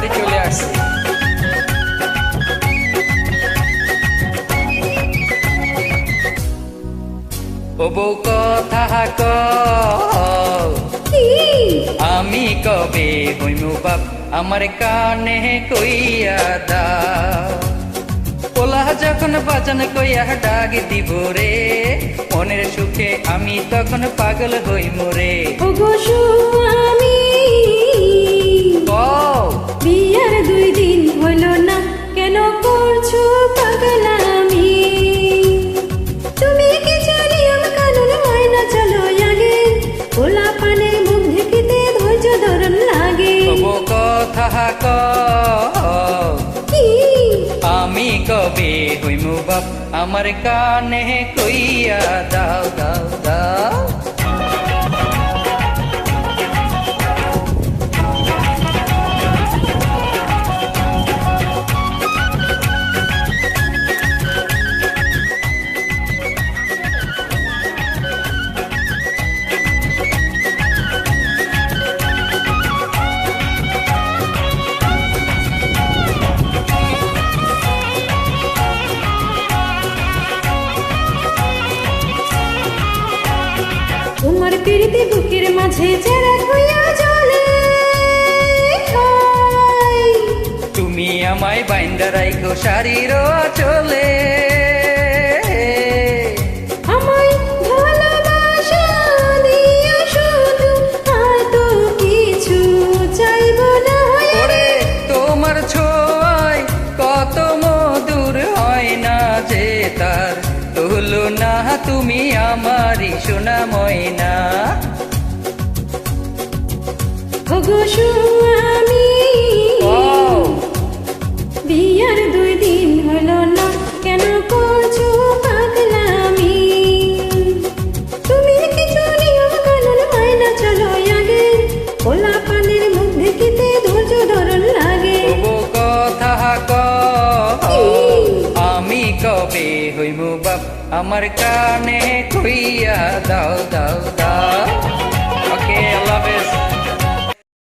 বাড়ি চলে আসছি। ও বউ কথা কও, আমি কবে হইমু বাপ আমার কানে কইয়া দাও। পোলা যখন বাজান কইয়া ডাক দিব রে, মনের সুখে আমি তখন পাগল হইমু রে। ওগো স্বামী, কও বিয়ার 2 দিন হলো না, কেন করছো পাগলামি? তুমি কি জানি আমার কানুন মাইনা চলো আগে, পোলা পানের মুখ ঢেকিতে ধৈর্য ধরন লাগে। ও বউ কথা কও, কি আমি কবে হইমু বাপ আমার কানে কইয়া দাও দাও দাও। তোমার প্রীতি বুকের মাঝে যারা হইয়া জ্বলে, হায় তুমি আমায় বাইন্দা রাইখো শাড়ির চলে। আমায় ভালোবাসা দিয়া শুধু, আর তো কিছু চাইব না। ওরে তোমার ছোঁয়ায় কত মধুর হয় না যে তার তুলনা, তুমি আমারই সোনা ময়না। ওগো স্বামী, কও বিয়ার 2 দিন হলো না, কেন করছো পাগলামি? তুমি কিছু নিয়ম কানুন মাইনা চলো আগে, পোলা পানের মুখ ঢেকিতে ধৈর্য ধরন লাগে। ও বউ কথা কও, আমি কবে হইমু বাপ আমার কানে কইয়া দাও দাও দাও। ওকে, আল্লাহ হাফেজ।